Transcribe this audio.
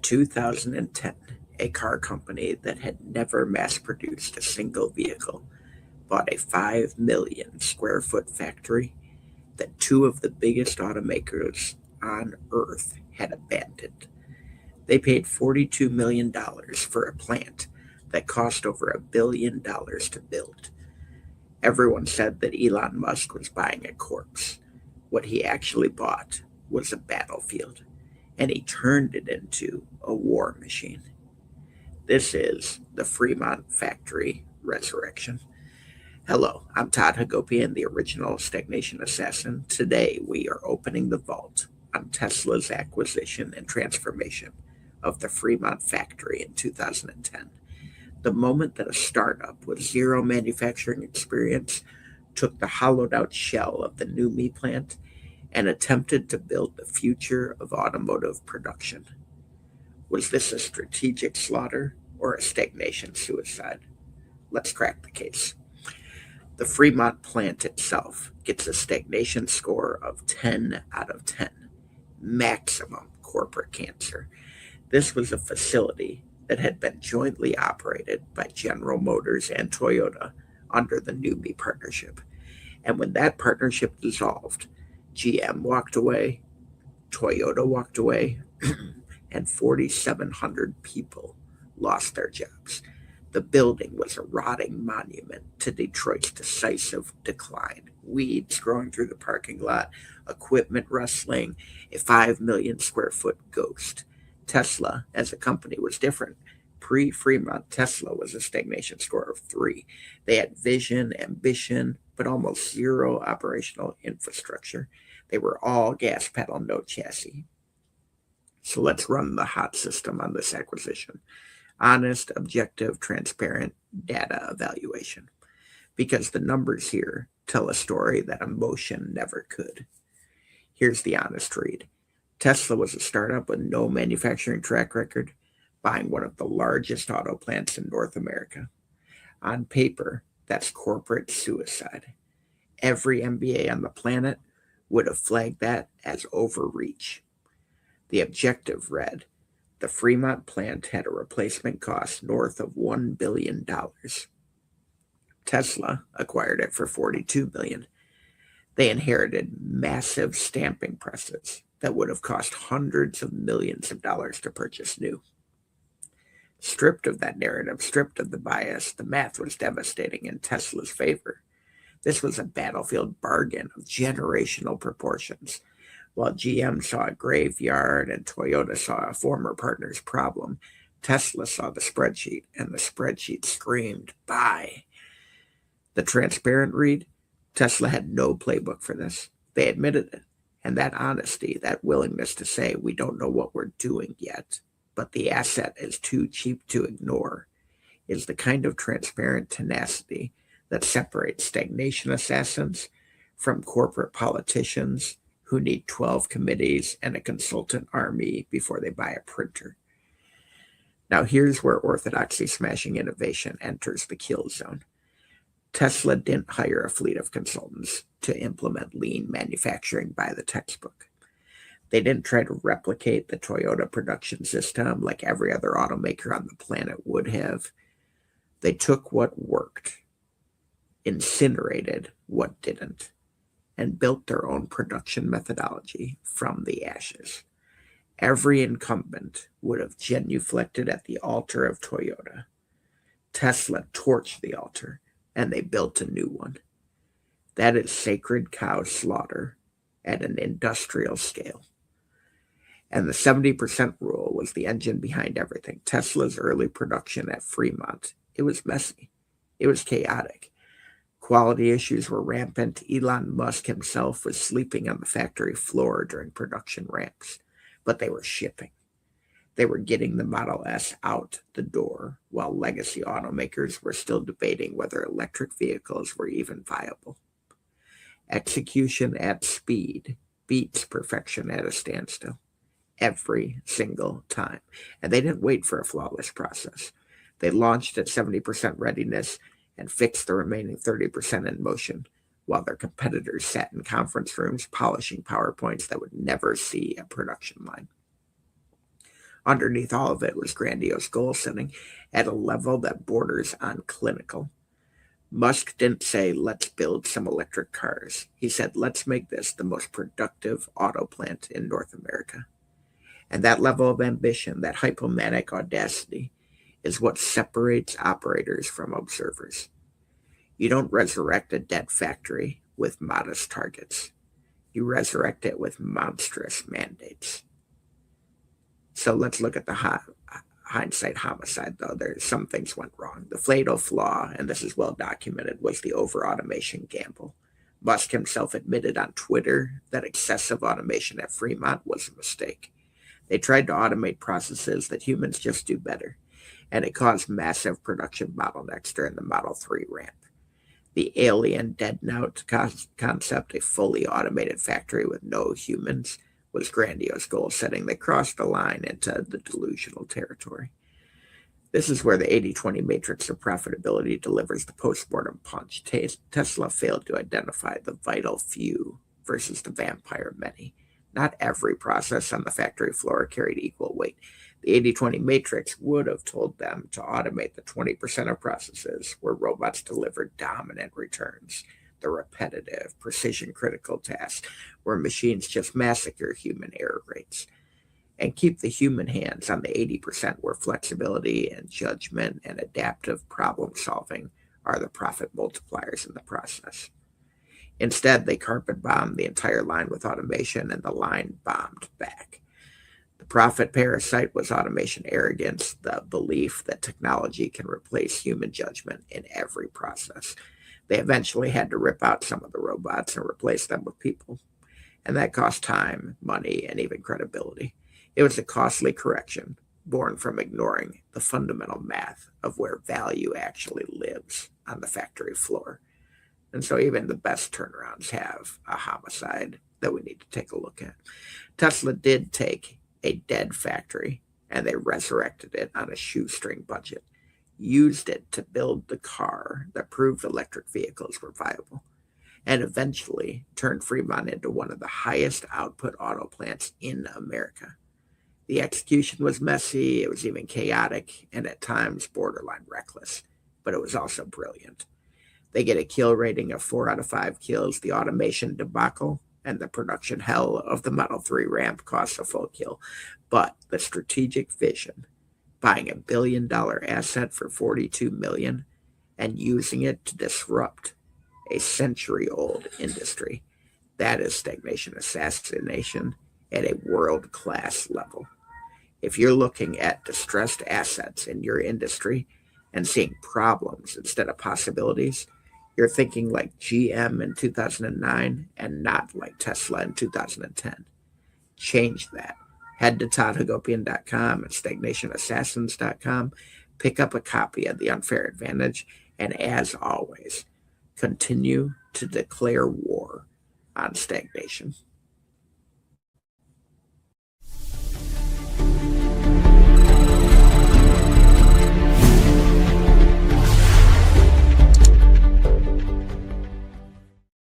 2010, a car company that had never mass produced a single vehicle bought a 5 million square foot factory that two of the biggest automakers on earth had abandoned. They paid $42 million for a plant that cost over $1 billion to build. Everyone said that Elon Musk was buying a corpse. What he actually bought was a battlefield, and he turned it into a war machine. This is the Fremont factory resurrection. Hello, I'm Todd Hagopian, the original Stagnation Assassin. Today we are opening the vault on Tesla's acquisition and transformation of the Fremont factory in 2010. The moment that a startup with zero manufacturing experience took the hollowed out shell of the new me plant and attempted to build the future of automotive production. Was this a strategic slaughter or a stagnation suicide? Let's crack the case. The Fremont plant itself gets a stagnation score of 10 out of 10, maximum corporate cancer. This was a facility that had been jointly operated by General Motors and Toyota under the New Me partnership. And when that partnership dissolved, GM walked away, Toyota walked away, and 4,700 people lost their jobs. The building was a rotting monument to Detroit's decisive decline. Weeds growing through the parking lot, equipment rustling, a 5 million square foot ghost. Tesla, as a company, was different. Pre-Fremont, Tesla was a stagnation score of 3. They had vision, ambition, but almost zero operational infrastructure. They were all gas pedal, no chassis. So let's run the hot system on this acquisition. Honest, objective, transparent data evaluation. Because the numbers here tell a story that emotion never could. Here's the honest read. Tesla was a startup with no manufacturing track record, buying one of the largest auto plants in North America. On paper, that's corporate suicide. Every MBA on the planet would have flagged that as overreach. The objective read, the Fremont plant had a replacement cost north of $1 billion. Tesla acquired it for $42 million. They inherited massive stamping presses that would have cost hundreds of millions of dollars to purchase new. Stripped of that narrative, stripped of the bias, the math was devastating in Tesla's favor. This was a battlefield bargain of generational proportions. While GM saw a graveyard and Toyota saw a former partner's problem, Tesla saw the spreadsheet, and the spreadsheet screamed, buy. The transparent read, Tesla had no playbook for this. They admitted it. And that honesty, that willingness to say, we don't know what we're doing yet, but the asset is too cheap to ignore, is the kind of transparent tenacity that separates stagnation assassins from corporate politicians who need 12 committees and a consultant army before they buy a printer. Now here's where orthodoxy-smashing innovation enters the kill zone. Tesla didn't hire a fleet of consultants to implement lean manufacturing by the textbook. They didn't try to replicate the Toyota production system like every other automaker on the planet would have. They took what worked, incinerated what didn't, and built their own production methodology from the ashes. Every incumbent would have genuflected at the altar of Toyota. Tesla torched the altar, and they built a new one. That is sacred cow slaughter at an industrial scale. And the 70% rule was the engine behind everything. Tesla's early production at Fremont, it was messy. It was chaotic. Quality issues were rampant. Elon Musk himself was sleeping on the factory floor during production ramps, but they were shipping. They were getting the Model S out the door while legacy automakers were still debating whether electric vehicles were even viable. Execution at speed beats perfection at a standstill every single time. And they didn't wait for a flawless process. They launched at 70% readiness and fixed the remaining 30% in motion, while their competitors sat in conference rooms polishing PowerPoints that would never see a production line. Underneath all of it was grandiose goal setting at a level that borders on clinical. Musk didn't say, let's build some electric cars. He said, let's make this the most productive auto plant in North America. And that level of ambition, that hypomanic audacity, is what separates operators from observers. You don't resurrect a dead factory with modest targets. You resurrect it with monstrous mandates. So let's look at the hindsight homicide, though. Some things went wrong. The fatal flaw, and this is well documented, was the over-automation gamble. Musk himself admitted on Twitter that excessive automation at Fremont was a mistake. They tried to automate processes that humans just do better, and it caused massive production bottlenecks during the Model 3 ramp. The alien dead note concept, a fully automated factory with no humans, was grandiose goal setting that crossed the line into the delusional territory. This is where the 80-20 matrix of profitability delivers the postmortem punch. Tesla failed to identify the vital few versus the vampire many. Not every process on the factory floor carried equal weight. The 80-20 matrix would have told them to automate the 20% of processes where robots deliver dominant returns, the repetitive, precision-critical tasks where machines just massacre human error rates, and keep the human hands on the 80% where flexibility and judgment and adaptive problem-solving are the profit multipliers in the process. Instead, they carpet-bombed the entire line with automation, and the line bombed back. The profit parasite was automation arrogance, the belief that technology can replace human judgment in every process. They eventually had to rip out some of the robots and replace them with people, and that cost time, money, and even credibility. It was a costly correction, born from ignoring the fundamental math of where value actually lives on the factory floor. And so even the best turnarounds have a homicide that we need to take a look at. Tesla did take a dead factory and they resurrected it on a shoestring budget, used it to build the car that proved electric vehicles were viable, and eventually turned Fremont into one of the highest output auto plants in America. The execution was messy, it was even chaotic, and at times borderline reckless, but it was also brilliant. They get a kill rating of 4 out of 5 kills. The automation debacle and the production hell of the Model 3 ramp costs a full kill. But the strategic vision, buying $1 billion asset for $42 million and using it to disrupt a century-old industry, that is stagnation assassination at a world-class level. If you're looking at distressed assets in your industry and seeing problems instead of possibilities, you're thinking like GM in 2009 and not like Tesla in 2010. Change that. Head to toddhagopian.com and stagnationassassins.com. Pick up a copy of The Unfair Advantage. And as always, continue to declare war on stagnation.